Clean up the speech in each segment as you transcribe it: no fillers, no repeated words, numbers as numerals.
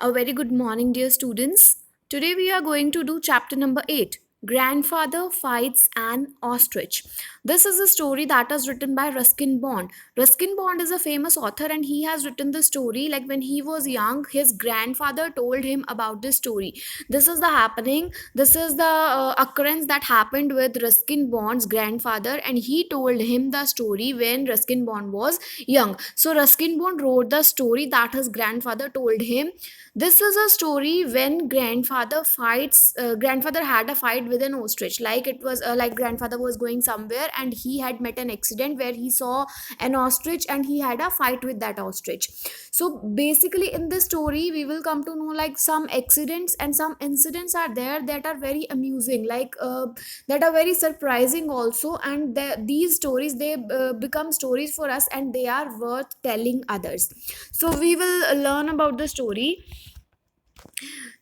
A very good morning, dear students. Today we are going to do chapter number 8, Grandfather Fights an Ostrich. This is a story that is written by Ruskin Bond. Ruskin Bond is a famous author and he has written the story like when he was young, his grandfather told him about this story. This is the happening, this is the occurrence that happened with Ruskin Bond's grandfather, and he told him the story when Ruskin Bond was young. So Ruskin Bond wrote the story that his grandfather told him. This is a story when grandfather had a fight with an ostrich. Like it was like grandfather was going somewhere and he had met an accident where he saw an ostrich and he had a fight with that ostrich. So basically in this story we will come to know like some accidents and some incidents are there that are very amusing, like that are very surprising also, and these stories they become stories for us and they are worth telling others. So we will learn about the story.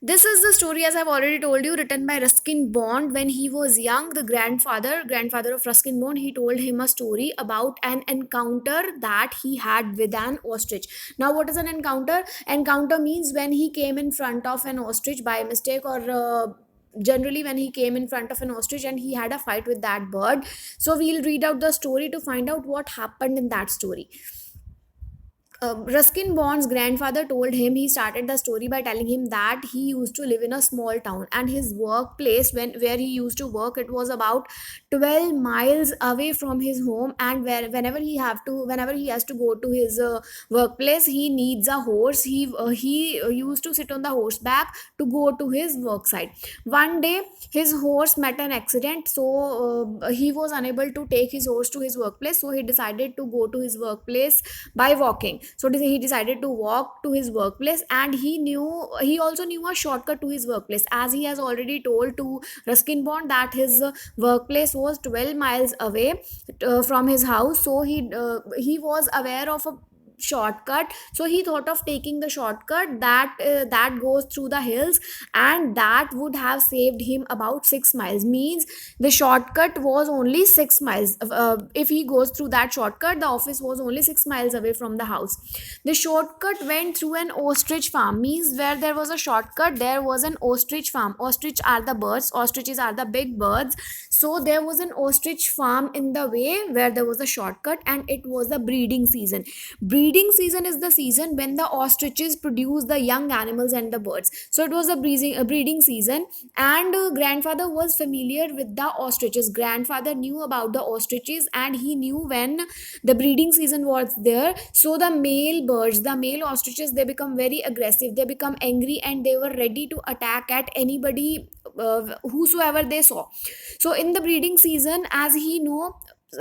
This is the story, as I've already told you, written by Ruskin Bond. When he was young, the grandfather of Ruskin Bond, he told him a story about an encounter that he had with an ostrich. Now, what is an encounter? Encounter means when he came in front of an ostrich by mistake, or generally when he came in front of an ostrich and he had a fight with that bird. So we'll read out the story to find out what happened in that story. Ruskin Bond's grandfather told him, he started the story by telling him that he used to live in a small town and his workplace, where he used to work, it was about 12 miles away from his home, and whenever he has to go to his workplace, he needs a horse. He used to sit on the horseback to go to his work site. One day his horse met an accident, so he was unable to take his horse to his workplace, so he decided to go to his workplace by walking. So he decided to walk to his workplace, and he also knew a shortcut to his workplace, as he has already told to Ruskin Bond that his workplace was 12 miles away from his house. So he was aware of a shortcut, so he thought of taking the shortcut that goes through the hills, and that would have saved him about 6 miles. Means the shortcut was only 6 miles. If he goes through that shortcut, the office was only 6 miles away from the house. The shortcut went through an ostrich farm. Means where there was a shortcut, there was an ostrich farm. Ostrich are the birds, ostriches are the big birds. So there was an ostrich farm in the way where there was a shortcut, and it was the breeding season. Breeding season is the season when the ostriches produce the young animals and the birds. So it was a breeding season, and grandfather was familiar with the ostriches. Grandfather knew about the ostriches and he knew when the breeding season was there. So the male ostriches, they become very aggressive, they become angry, and they were ready to attack at anybody, whosoever they saw. So in the breeding season, as he know,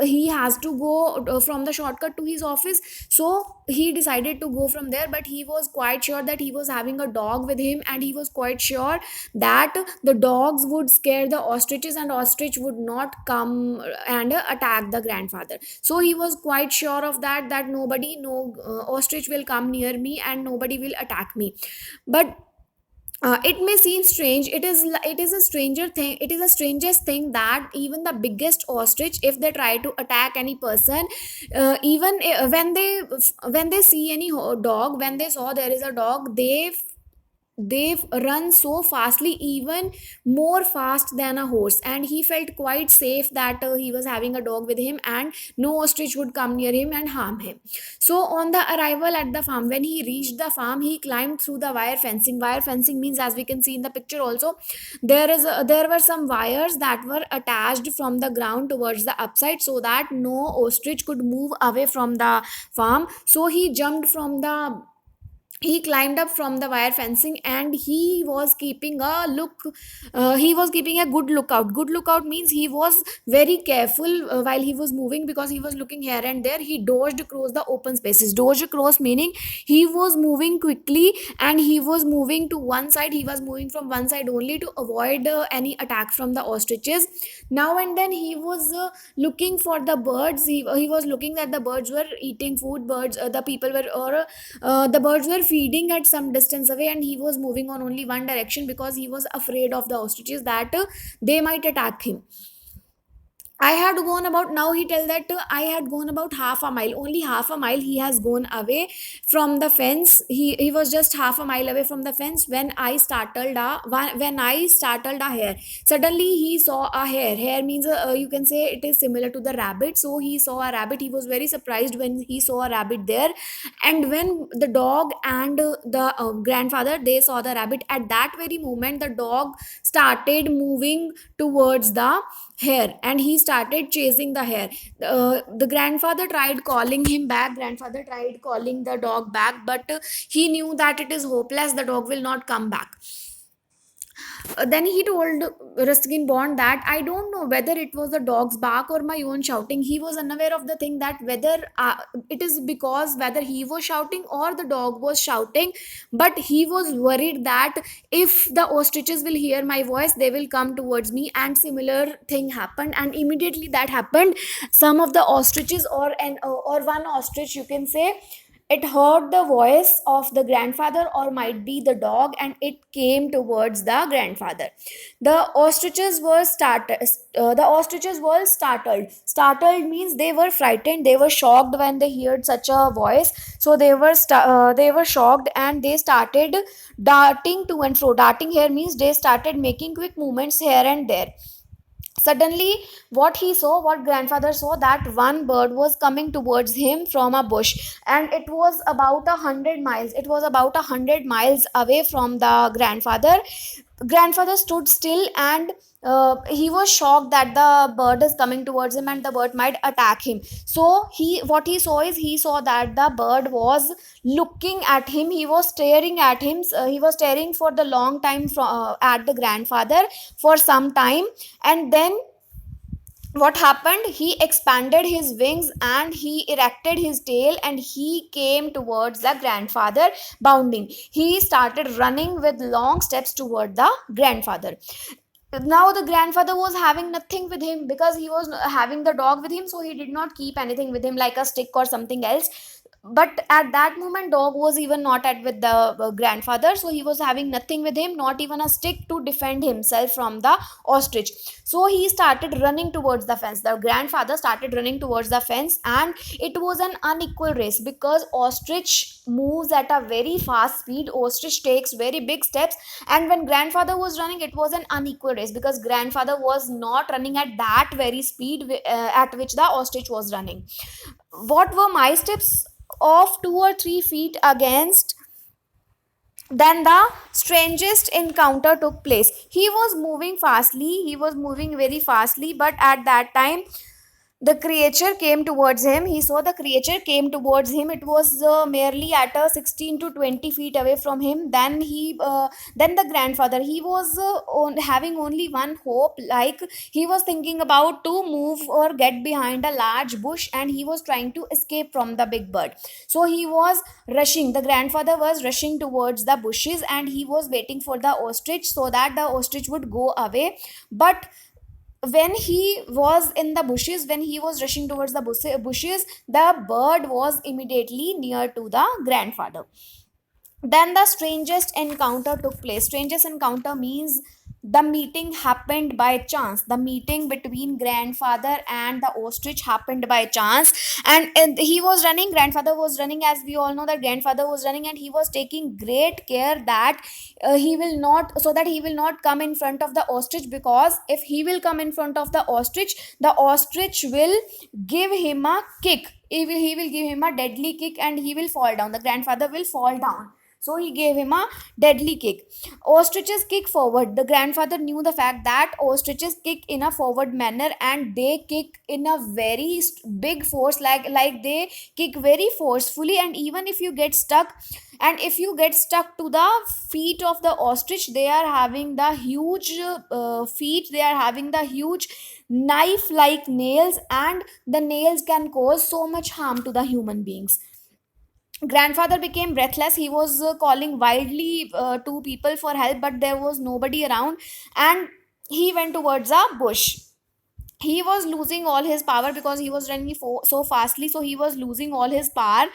he has to go from the shortcut to his office, so he decided to go from there. But he was quite sure that he was having a dog with him, and he was quite sure that the dogs would scare the ostriches and ostrich would not come and attack the grandfather. So he was quite sure of that nobody, no ostrich will come near me and nobody will attack me. But it may seem strange, it is a stranger thing, it is a strangest thing that even the biggest ostrich, if they try to attack any person, even when they see any dog, when they saw there is a dog, they run so fastly, even more fast than a horse. And he felt quite safe that he was having a dog with him and no ostrich would come near him and harm him. So on the arrival at the farm, when he reached the farm, he climbed through the wire fencing. Wire fencing means, as we can see in the picture also, there were some wires that were attached from the ground towards the upside, so that no ostrich could move away from the farm. So he climbed up from the wire fencing, and he was keeping a good lookout. Means he was very careful while he was moving, because he was looking here and there. He dodged across the open spaces. Dodged across meaning he was moving quickly, and he was moving to one side, he was moving from one side only to avoid any attack from the ostriches. Now and then he was looking for the birds. He was looking that the birds were eating food. The people were, or the birds were feeding at some distance away, and he was moving on only one direction because he was afraid of the ostriches, that they might attack him. I had gone about, now he tell that I had gone about half a mile, only half a mile he has gone away from the fence. He was just half a mile away from the fence when I startled when I startled a hare. Suddenly he saw a hare. Hare means you can say it is similar to the rabbit. So he saw a rabbit. He was very surprised when he saw a rabbit there. And when the dog and the grandfather, they saw the rabbit, at that very moment the dog started moving towards the hare and he started chasing the hare. The grandfather tried calling him back, grandfather tried calling the dog back, but he knew that it is hopeless, the dog will not come back. Then he told Ruskin Bond that I don't know whether it was the dog's bark or my own shouting. He was unaware of the thing that whether it is because whether he was shouting or the dog was shouting, but he was worried that if the ostriches will hear my voice, they will come towards me. And similar thing happened, and immediately that happened. Some of the ostriches, or one ostrich, you can say, it heard the voice of the grandfather or might be the dog, and it came towards the grandfather. The ostriches were started. The ostriches were startled. Startled means they were frightened. They were shocked when they heard such a voice. So they were shocked and they started darting to and fro. Darting here means they started making quick movements here and there. Suddenly, what grandfather saw, that one bird was coming towards him from a bush, and it was about 100 miles. It was about 100 miles away from the grandfather. Grandfather stood still, and he was shocked that the bird is coming towards him and the bird might attack him. So what he saw is, he saw that the bird was looking at him. He was staring at him. He was staring for the long time at the grandfather for some time. And then what happened, he expanded his wings and he erected his tail and he came towards the grandfather, bounding. He started running with long steps toward the grandfather. Now the grandfather was having nothing with him because he was having the dog with him, so he did not keep anything with him like a stick or something else. But at that moment dog was even not at with the grandfather, so he was having nothing with him, not even a stick to defend himself from the ostrich. So he started running towards the fence. The grandfather started running towards the fence, and it was an unequal race because ostrich moves at a very fast speed. Ostrich takes very big steps, and when grandfather was running, it was an unequal race because grandfather was not running at that very speed at which the ostrich was running. What were my steps of 2 or 3 feet against? Then the strangest encounter took place. He was moving fastly, he was moving very fastly, but at that time the creature came towards him. He saw the creature came towards him. It was merely at a 16 to 20 feet away from him. Then the grandfather, he was having only one hope, like he was thinking about to move or get behind a large bush, and he was trying to escape from the big bird. So he was rushing, the grandfather was rushing towards the bushes, and he was waiting for the ostrich so that the ostrich would go away. But when he was in the bushes, when he was rushing towards the bushes, the bird was immediately near to the grandfather. Then the strangest encounter took place. Strangest encounter means the meeting happened by chance. The meeting between grandfather and the ostrich happened by chance. And he was running, grandfather was running, as we all know that grandfather was running, and he was taking great care that he will not, so that he will not come in front of the ostrich, because if he will come in front of the ostrich will give him a kick. He will give him a deadly kick and he will fall down, the grandfather will fall down. So he gave him a deadly kick. Ostriches kick forward. The grandfather knew the fact that ostriches kick in a forward manner, and they kick in a very big force, like they kick very forcefully. And even if you get stuck, and if you get stuck to the feet of the ostrich, they are having the huge feet. They are having the huge knife like nails, and the nails can cause so much harm to the human beings. Grandfather became breathless. He was calling wildly to people for help, but there was nobody around, and he went towards a bush. He was losing all his power because he was running so fastly, so he was losing all his power.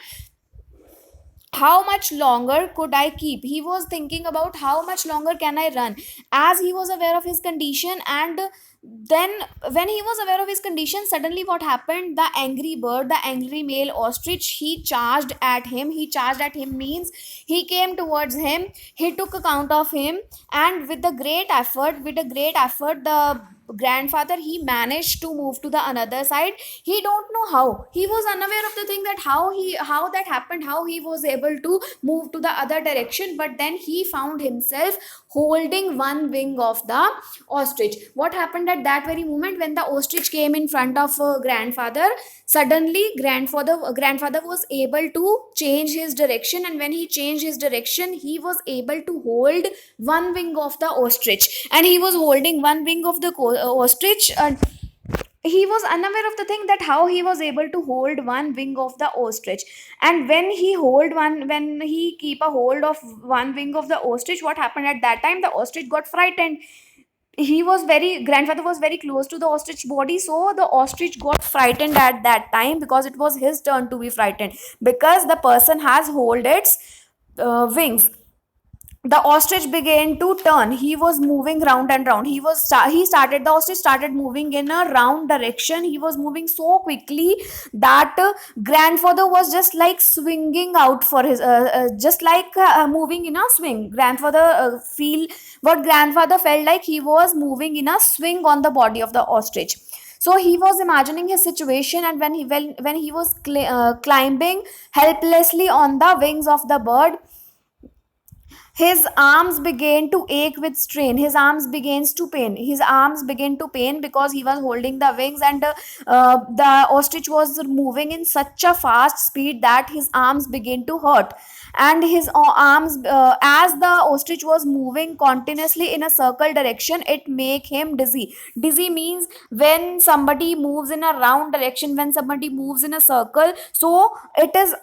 How much longer could I keep? He was thinking about how much longer can I run, as he was aware of his condition. And Then when he was aware of his condition, suddenly what happened, the angry bird, the angry male ostrich, he charged at him means he came towards him, he took account of him, and with a great effort, the grandfather, he managed to move to the another side. He don't know how, he was unaware of the thing, that how that happened, how he was able to move to the other direction. But then he found himself holding one wing of the ostrich. What happened at that very moment, when the ostrich came in front of grandfather, suddenly grandfather was able to change his direction, and when he changed his direction, he was able to hold one wing of the ostrich, and he was holding one wing of the ostrich. He was unaware of the thing, that how he was able to hold one wing of the ostrich. And when he keep a hold of one wing of the ostrich, what happened at that time, the ostrich got frightened. Grandfather was very close to the ostrich body, so the ostrich got frightened at that time, because it was his turn to be frightened, because the person has hold its wings. The ostrich began to turn, he was moving round and round, he started the ostrich started moving in a round direction, he was moving so quickly that grandfather was just like swinging out for his just like moving in a swing. Grandfather felt like he was moving in a swing on the body of the ostrich. So he was imagining his situation, and when he was climbing helplessly on the wings of the bird, his arms began to ache with strain, his arms began to pain, because he was holding the wings, and the ostrich was moving in such a fast speed that his arms began to hurt. And his arms as the ostrich was moving continuously in a circle direction, it make him dizzy. Dizzy means when somebody moves in a round direction, when somebody moves in a circle, so it is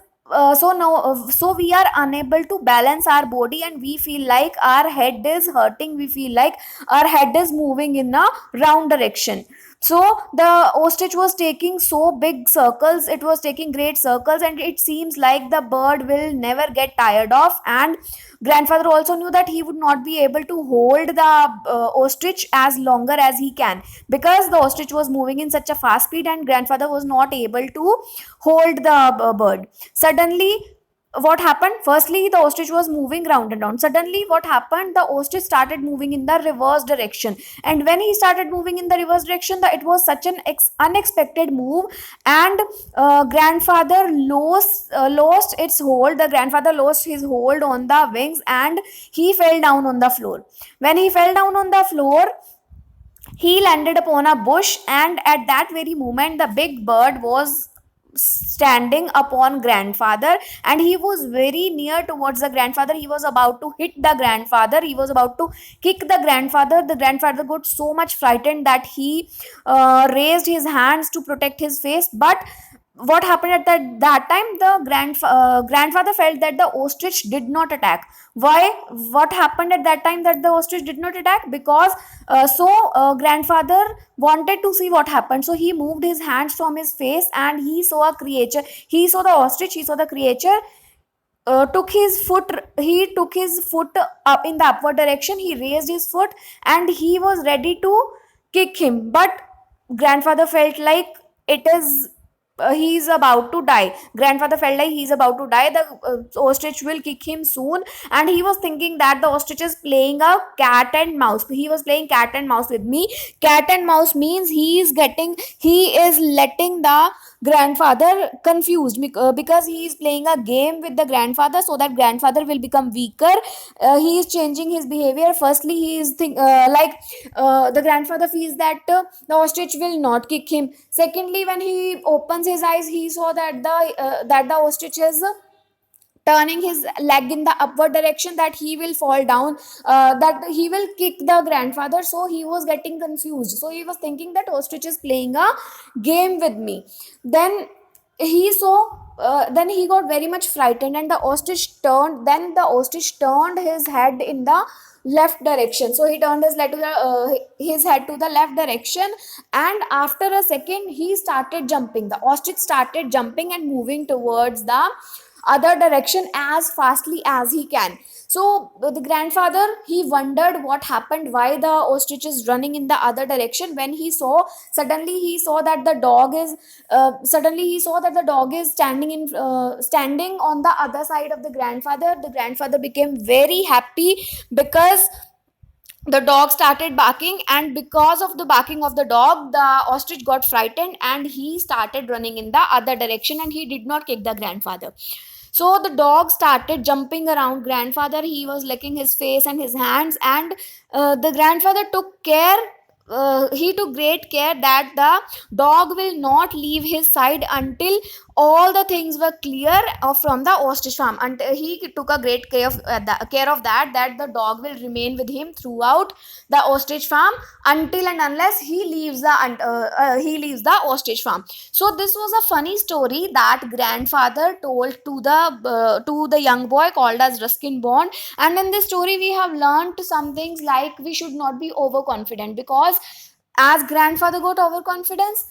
so we are unable to balance our body, and we feel like our head is hurting, we feel like our head is moving in a round direction. So the ostrich was taking so big circles, it was taking great circles, and it seems like the bird will never get tired of. And grandfather also knew that he would not be able to hold the ostrich as longer as he can, because the ostrich was moving in such a fast speed, and grandfather was not able to hold the bird. Suddenly, what happened? Firstly, the ostrich was moving round and round. Suddenly, what happened? The ostrich started moving in the reverse direction. And when he started moving in the reverse direction, it was such an unexpected move, and lost its hold. The grandfather lost his hold on the wings, and he fell down on the floor. When he fell down on the floor, he landed upon a bush, and at that very moment, the big bird was standing upon grandfather, and he was very near towards the grandfather. He was about to hit the grandfather, he was about to kick the grandfather. The grandfather got so much frightened that he raised his hands to protect his face. But what happened at that time, the grandfather felt that the ostrich did not attack. Why? What happened at that time that the ostrich did not attack? Because grandfather wanted to see what happened, so he moved his hands from his face, and he saw a creature. He saw the ostrich, he saw the creature, took his foot up in the upward direction, he raised his foot, and he was ready to kick him. But grandfather felt like it is he's about to die. Grandfather felt like he's about to die, the ostrich will kick him soon. And he was thinking that the ostrich is playing a cat and mouse, he was playing cat and mouse with me. Cat and mouse means he is letting the grandfather confused, because he is playing a game with the grandfather, so that grandfather will become weaker. He is changing his behavior. Firstly, he is the grandfather feels that the ostrich will not kick him. Secondly, when he opens his eyes, he saw that the ostrich is turning his leg in the upward direction, that he will fall down, that he will kick the grandfather. So he was getting confused, so he was thinking that ostrich is playing a game with me. Then then he got very much frightened, and the ostrich turned his head in the left direction. So he turned his head to the left direction, and after a second he started jumping. The ostrich started jumping and moving towards the other direction as fastly as he can. So the grandfather, he wondered what happened, why the ostrich is running in the other direction. When he saw, suddenly he saw that the dog is standing on the other side of the grandfather. The grandfather became very happy because the dog started barking, and because of the barking of the dog, the ostrich got frightened and he started running in the other direction, and he did not kick the grandfather. So the dog started jumping around grandfather. He was licking his face and his hands, and the grandfather took care. He took great care that the dog will not leave his side until all the things were clear from the ostrich farm. And he took a great care of that the dog will remain with him throughout the ostrich farm until and unless he leaves the ostrich farm. So this was a funny story that grandfather told to the young boy called as Ruskin Bond. And in this story we have learned some things like we should not be overconfident, because as grandfather got overconfidence,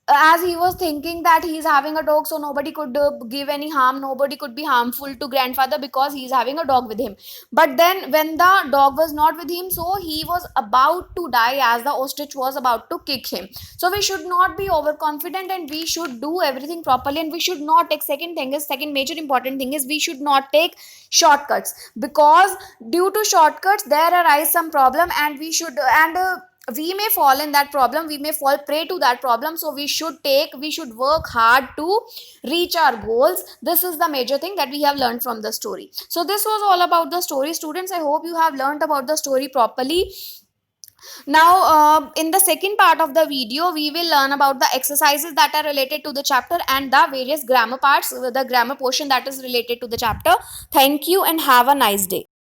as he was thinking that he's having a dog, so nobody could give any harm, nobody could be harmful to grandfather because he's having a dog with him. But then when the dog was not with him, so he was about to die as the ostrich was about to kick him. So we should not be overconfident, and we should do everything properly, and we should not take, second major important thing is we should not take shortcuts, because due to shortcuts there arise some problem, and we may fall in that problem, we may fall prey to that problem. So we should work hard to reach our goals. This is the major thing that we have learned from the story. So this was all about the story, students. I hope you have learned about the story properly. Now in the second part of the video we will learn about the exercises that are related to the chapter and the various grammar parts, the grammar portion that is related to the chapter. Thank you and have a nice day.